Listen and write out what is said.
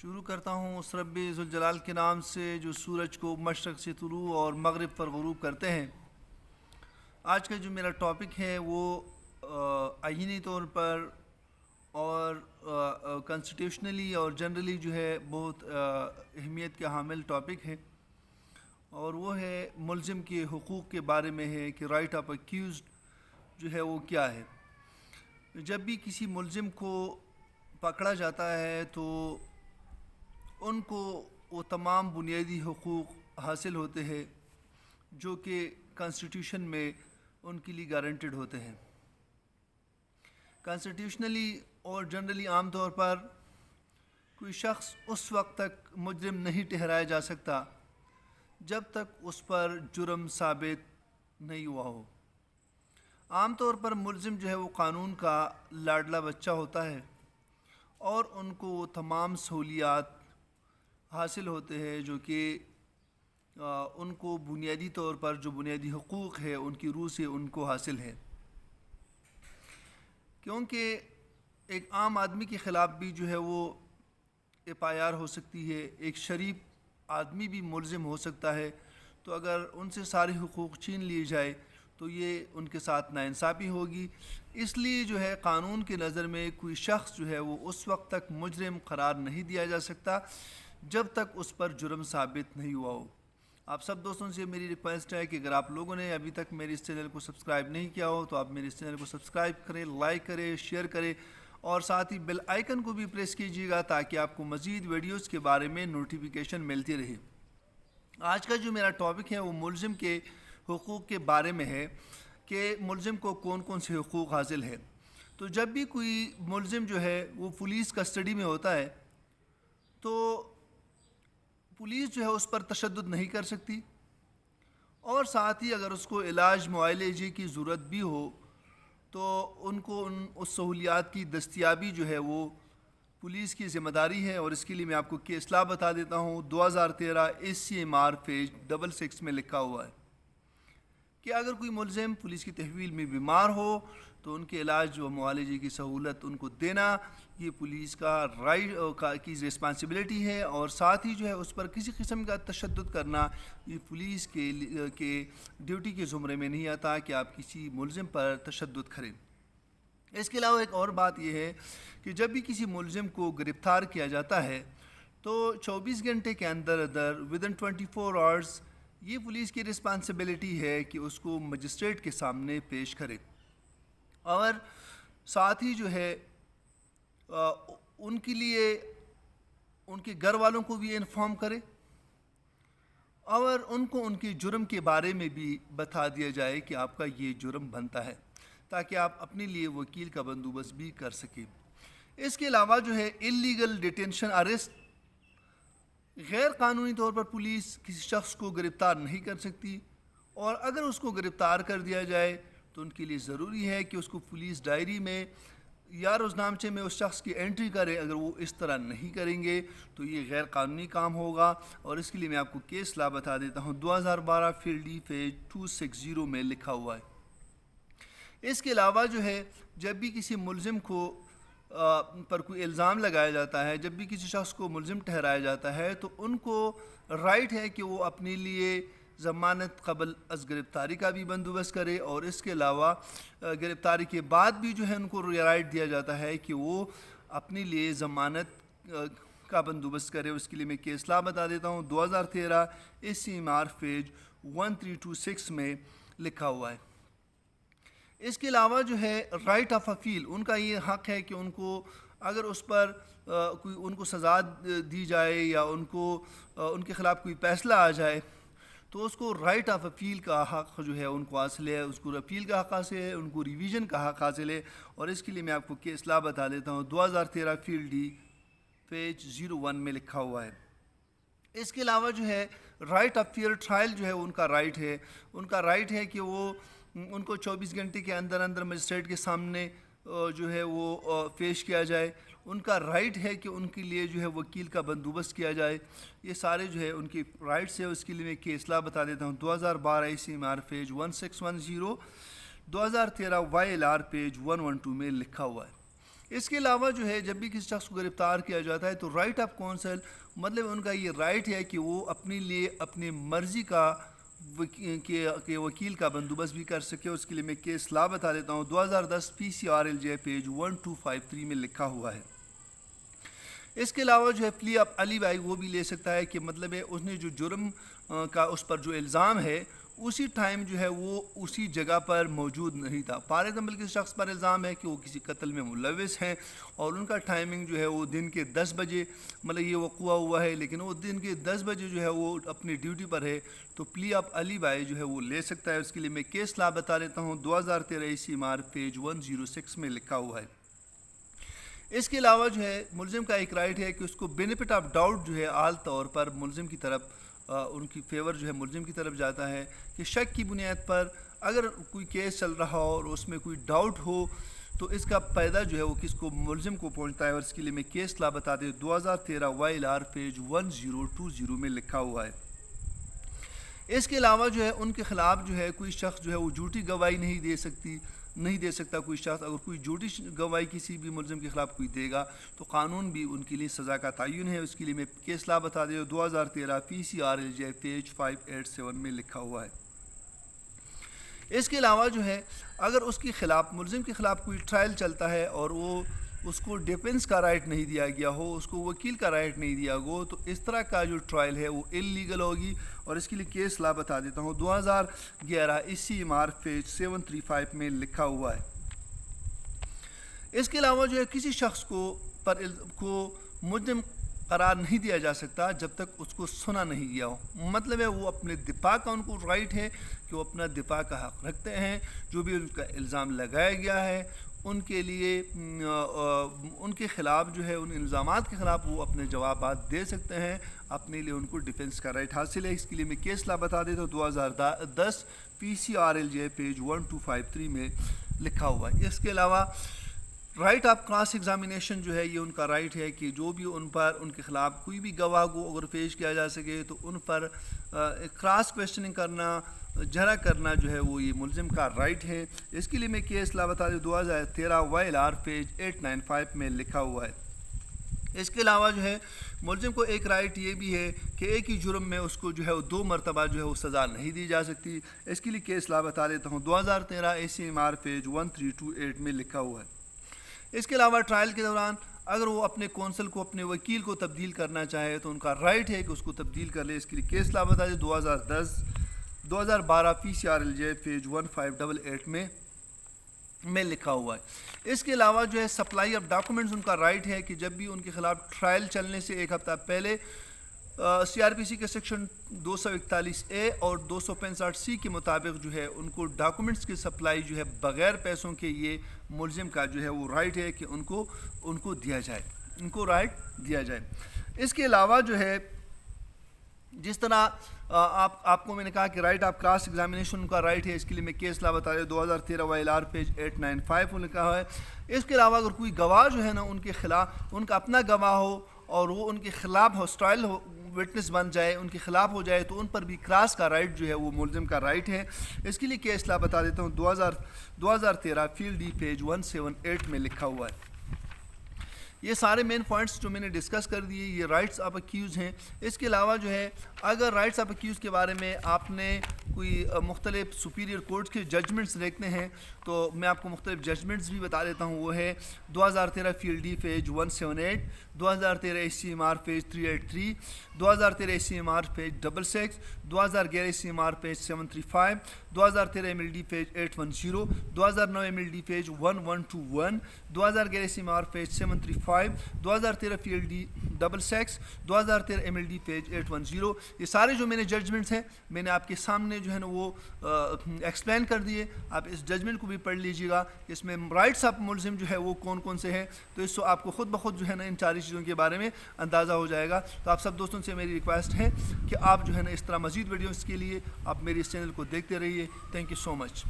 شروع کرتا ہوں اس رب ذوالجلال کے نام سے جو سورج کو مشرق سے طلوع اور مغرب پر غروب کرتے ہیں۔ آج کا جو میرا ٹاپک ہے وہ آئینی طور پر اور کانسٹیٹیوشنلی اور جنرلی جو ہے بہت اہمیت کا حامل ٹاپک ہے، اور وہ ہے ملزم کے حقوق کے بارے میں ہے کہ رائٹ آف اکیوزڈ جو ہے وہ کیا ہے۔ جب بھی کسی ملزم کو پکڑا جاتا ہے تو ان کو وہ تمام بنیادی حقوق حاصل ہوتے ہیں جو کہ کانسٹیٹیوشن میں ان کے لیے گارنٹیڈ ہوتے ہیں۔ کانسٹیٹیوشنلی اور جنرلی عام طور پر کوئی شخص اس وقت تک مجرم نہیں ٹھہرایا جا سکتا جب تک اس پر جرم ثابت نہیں ہوا ہو۔ عام طور پر ملزم جو ہے وہ قانون کا لاڈلا بچہ ہوتا ہے اور ان کو وہ تمام سہولیات حاصل ہوتے ہیں جو کہ ان کو بنیادی طور پر جو بنیادی حقوق ہے ان کی روح سے ان کو حاصل ہے، کیونکہ ایک عام آدمی کے خلاف بھی جو ہے وہ ایف آئی آر ہو سکتی ہے، ایک شریف آدمی بھی ملزم ہو سکتا ہے، تو اگر ان سے سارے حقوق چھین لیے جائے تو یہ ان کے ساتھ ناانصافی ہوگی۔ اس لیے جو ہے قانون کی نظر میں کوئی شخص جو ہے وہ اس وقت تک مجرم قرار نہیں دیا جا سکتا جب تک اس پر جرم ثابت نہیں ہوا ہو۔ آپ سب دوستوں سے میری ریکویسٹ ہے کہ اگر آپ لوگوں نے ابھی تک میرے اس چینل کو سبسکرائب نہیں کیا ہو تو آپ میرے اس چینل کو سبسکرائب کریں، لائک کریں، شیئر کریں اور ساتھ ہی بیل آئیکن کو بھی پریس کیجیے گا تاکہ آپ کو مزید ویڈیوز کے بارے میں نوٹیفیکیشن ملتی رہے۔ آج کا جو میرا ٹاپک ہے وہ ملزم کے حقوق کے بارے میں ہے کہ ملزم کو کون کون سے حقوق حاصل ہے۔ تو جب بھی کوئی ملزم جو ہے وہ پولیس کسٹڈی میں ہوتا ہے تو پولیس جو ہے اس پر تشدد نہیں کر سکتی، اور ساتھ ہی اگر اس کو علاج معالجے کی ضرورت بھی ہو تو ان کو اس سہولیات کی دستیابی جو ہے وہ پولیس کی ذمہ داری ہے۔ اور اس کے لیے میں آپ کو کیس لا بتا دیتا ہوں۔ 2013 ACMR پیج 66 میں لکھا ہوا ہے کہ اگر کوئی ملزم پولیس کی تحویل میں بیمار ہو تو ان کے علاج و معالجے کی سہولت ان کو دینا یہ پولیس کا رائٹ کی رسپانسبلٹی ہے، اور ساتھ ہی جو ہے اس پر کسی قسم کا تشدد کرنا یہ پولیس کے ڈیوٹی کے زمرے میں نہیں آتا کہ آپ کسی ملزم پر تشدد کریں۔ اس کے علاوہ ایک اور بات یہ ہے کہ جب بھی کسی ملزم کو گرفتار کیا جاتا ہے تو 24 گھنٹے کے اندر ودن 24 آورز یہ پولیس کی رسپانسبلٹی ہے کہ اس کو مجسٹریٹ کے سامنے پیش کرے، اور ساتھ ہی جو ہے ان کے لیے ان کے گھر والوں کو بھی انفارم کرے اور ان کو ان کے جرم کے بارے میں بھی بتا دیا جائے کہ آپ کا یہ جرم بنتا ہے، تاکہ آپ اپنے لیے وکیل کا بندوبست بھی کر سکیں۔ اس کے علاوہ جو ہے انلیگل ڈیٹینشن اریسٹ، غیر قانونی طور پر پولیس کسی شخص کو گرفتار نہیں کر سکتی، اور اگر اس کو گرفتار کر دیا جائے تو ان کے لیے ضروری ہے کہ اس کو پولیس ڈائری میں یا روزنامچے میں اس شخص کی انٹری کرے۔ اگر وہ اس طرح نہیں کریں گے تو یہ غیر قانونی کام ہوگا، اور اس کے لیے میں آپ کو کیس لا بتا دیتا ہوں۔ 2012 فیلڈ ڈی پیج 260 میں لکھا ہوا ہے۔ اس کے علاوہ جو ہے جب بھی کسی ملزم کو پر کوئی الزام لگایا جاتا ہے، جب بھی کسی شخص کو ملزم ٹھہرایا جاتا ہے تو ان کو رائٹ ہے کہ وہ اپنے لیے ضمانت قبل از گرفتاری کا بھی بندوبست کرے، اور اس کے علاوہ گرفتاری کے بعد بھی جو ہے ان کو رائٹ دیا جاتا ہے کہ وہ اپنے لیے ضمانت کا بندوبست کرے۔ اس کے لیے میں کیس لا بتا دیتا ہوں۔ 2013 ACMR پیج 1326 میں لکھا ہوا ہے۔ اس کے علاوہ جو ہے رائٹ آف اپیل، ان کا یہ حق ہے کہ ان کو اگر اس پر کوئی ان کو سزا دی جائے یا ان کے خلاف کوئی فیصلہ آ جائے تو اس کو رائٹ آف اپیل کا حق جو ہے ان کو حاصل ہے، اس کو اپیل کا حق حاصل ہے، ان کو ریویژن کا حق حاصل ہے، اور اس کے لیے میں آپ کو کیس لا بتا دیتا ہوں۔ 2013 فیلڈ ڈی پیج 01 میں لکھا ہوا ہے۔ اس کے علاوہ جو ہے رائٹ آف فیئر ٹرائل جو ہے ان کا رائٹ ہے کہ وہ ان کو 24 گھنٹے کے اندر مجسٹریٹ کے سامنے جو ہے وہ پیش کیا جائے۔ ان کا رائٹ ہے کہ ان کے لیے جو ہے وکیل کا بندوبست کیا جائے۔ یہ سارے جو ہے ان کی رائٹس ہے، اس کے لیے میں کیس لا بتا دیتا ہوں۔ 2012 ACMR پیج 1610، 2013 YLR پیج 112 میں لکھا ہوا ہے۔ اس کے علاوہ جو ہے جب بھی کسی شخص کو گرفتار کیا جاتا ہے تو رائٹ آف کونسل مطلب ان کا یہ رائٹ ہے کہ وہ اپنے لیے اپنی مرضی کا کہ وکیل کا بندوبست بھی کر سکے. اس کے لیے میں کیس لا بتا دیتا ہوں. 2010 PCRLJ پیج 1253 میں لکھا ہوا ہے. اس کے علاوہ جو ہے پلی آف علی بھائی وہ بھی لے سکتا ہے کہ مطلب ہے اس نے جو جرم کا اس پر جو الزام ہے اسی ٹائم جو ہے وہ اسی جگہ پر موجود نہیں تھا. فار ایگزامپل کسی شخص پر الزام ہے کہ وہ کسی قتل میں ملوث ہیں اور ان کا ٹائمنگ جو ہے وہ دن کے 10 بجے مطلب یہ وقوع ہوا ہے لیکن وہ دن کے 10 بجے جو ہے وہ اپنی ڈیوٹی پر ہے تو پلی آف علی بھائی جو ہے وہ لے سکتا ہے. اس کے لیے میں کیس لا بتا دیتا ہوں. 2013 CMR پیج 106 میں لکھا ہوا ہے. اس کے علاوہ جو ہے ملزم کا ایک رائٹ ہے کہ اس کو بینیفٹ آف ڈاؤٹ جو ہے اعلی طور پر ملزم کی طرف ان کی فیور جو ہے ملزم کی طرف جاتا ہے کہ شک کی بنیاد پر اگر کوئی کیس چل رہا ہو اور اس میں کوئی ڈاؤٹ ہو تو اس کا فائدہ جو ہے وہ کس کو ملزم کو پہنچتا ہے. اور اس کے لیے میں کیس لا بتا دیں 2013 YLR پیج 1020 میں لکھا ہوا ہے. اس کے علاوہ جو ہے ان کے خلاف جو ہے کوئی شخص جو ہے وہ جھوٹی گواہی نہیں دے سکتا. کوئی شخص اگر کوئی جھوٹی گواہی کسی بھی ملزم کے خلاف کوئی دے گا تو قانون بھی ان کے لیے سزا کا تعین ہے. اس کے لیے میں کیس لا بتا دیں 2013 PCRLJ پیج 587 میں لکھا ہوا ہے. اس کے علاوہ جو ہے اگر اس کے خلاف ملزم کے خلاف کوئی ٹرائل چلتا ہے اور وہ اس کو ڈیفنس کا رائٹ نہیں دیا گیا ہو, اس کو وکیل کا رائٹ نہیں دیا گیا تو اس طرح کا جو ٹرائل ہے وہ انلیگل ہوگی. اور اس کے لیے کیس لا بتا دیتا ہوں 2011 CMR پیج 735 میں لکھا ہوا ہے. اس کے علاوہ جو ہے کسی شخص کو مجرم قرار نہیں دیا جا سکتا جب تک اس کو سنا نہیں گیا ہو. مطلب ہے وہ اپنے دفاع کا ان کو رائٹ ہے کہ وہ اپنا دفاع کا حق رکھتے ہیں. جو بھی ان کا الزام لگایا گیا ہے ان کے لیے ان کے خلاف جو ہے ان الزامات کے خلاف وہ اپنے جوابات دے سکتے ہیں. اپنے لیے ان کو ڈیفنس کا رائٹ حاصل ہے. اس کے لیے میں کیس لا بتا دیتا ہوں 2010 PCRLJ پیج 1253 میں لکھا ہوا ہے. اس کے علاوہ رائٹ آف کراس ایگزامینیشن جو ہے یہ ان کا رائٹ ہے کہ جو بھی ان کے خلاف کوئی بھی گواہ کو اگر پیش کیا جا سکے تو ان پر کراس کویسچننگ کرنا جھرا کرنا جو ہے وہ یہ ملزم کا رائٹ ہے. اس کے لیے میں کیس لا بتا دوں 2013 YLR پیج 895 میں لکھا ہوا ہے. اس کے علاوہ جو ہے ملزم کو ایک رائٹ یہ بھی ہے کہ ایک ہی جرم میں اس کو جو ہے وہ 2 مرتبہ جو ہے وہ سزا نہیں دی جا سکتی. اس کے لیے کیس لا بتا دیتا ہوں 2013 CMR پیج 1328 میں لکھا ہوا ہے. اس کے علاوہ ٹرائل کے دوران اگر وہ اپنے کونسل کو اپنے وکیل کو تبدیل کرنا چاہے تو ان کا رائٹ ہے کہ اس کو تبدیل کر لے. اس کے لیے کیس لا بتا دیں 2012 PCRLJ پیج 1588 میں لکھا ہوا ہے. اس کے علاوہ جو ہے سپلائی آف ڈاکومنٹس ان کا رائٹ ہے کہ جب بھی ان کے خلاف ٹرائل چلنے سے ایک ہفتہ پہلے CRPC کے سیکشن 241A اور 265C کے مطابق جو ہے ان کو ڈاکومنٹس کی سپلائی جو ہے بغیر پیسوں کے یہ ملزم کا جو ہے وہ رائٹ ہے کہ ان کو دیا جائے, ان کو رائٹ دیا جائے. اس کے علاوہ جو ہے جس طرح آپ کو میں نے کہا کہ رائٹ آف کراس ایگزامینیشن کا رائٹ ہے. اس کے لیے میں کیس لا بتا دوں 2013 YLR پیج 895 میں لکھا ہوا ہے. اس کے علاوہ اگر کوئی گواہ جو ہے نا ان کے خلاف ان کا اپنا گواہ ہو اور وہ ان کے خلاف ہاسٹائل وٹنس بن جائے, ان کے خلاف ہو جائے تو ان پر بھی کراس کا رائٹ جو ہے وہ ملزم کا رائٹ ہے. اس کے لیے کیس لا بتا دیتا ہوں 2013 فیلڈ D پیج 178 میں لکھا ہوا ہے. یہ سارے مین پوائنٹس جو میں نے ڈسکس کر دیے یہ رائٹس آف اکیوز ہیں. اس کے علاوہ جو ہے اگر رائٹس آف اکیوز کے بارے میں آپ نے کوئی مختلف سپیریئر کورٹس کے ججمنٹس دیکھتے ہیں تو میں آپ کو مختلف ججمنٹس بھی بتا دیتا ہوں. وہ ہے 2013 field D page 178, 2013 CMR page 383, 2013 CMR page 66, 2011 CMR page 735, 2013 MLD page 810, 2009 MLD page 1121, 2011 CMR page 735, 2013 field D 66, 2013 MLD page 810. یہ سارے جو میں نے ججمنٹس ہیں میں نے آپ کے سامنے جو ہے نا وہ ایکسپلین کر دیے. آپ اس ججمنٹ کو بھی پڑھ لیجیے گا. اس میں رائٹس آف ملزم جو ہے وہ کون کون سے ہیں تو اس سے آپ کو خود بخود جو ہے نا ان ساری چیزوں کے بارے میں اندازہ ہو جائے گا. تو آپ سب دوستوں سے میری ریکویسٹ ہے کہ آپ جو ہے نا اس طرح مزید ویڈیوز کے لیے آپ میری اس چینل کو دیکھتے رہیے. Thank you so much.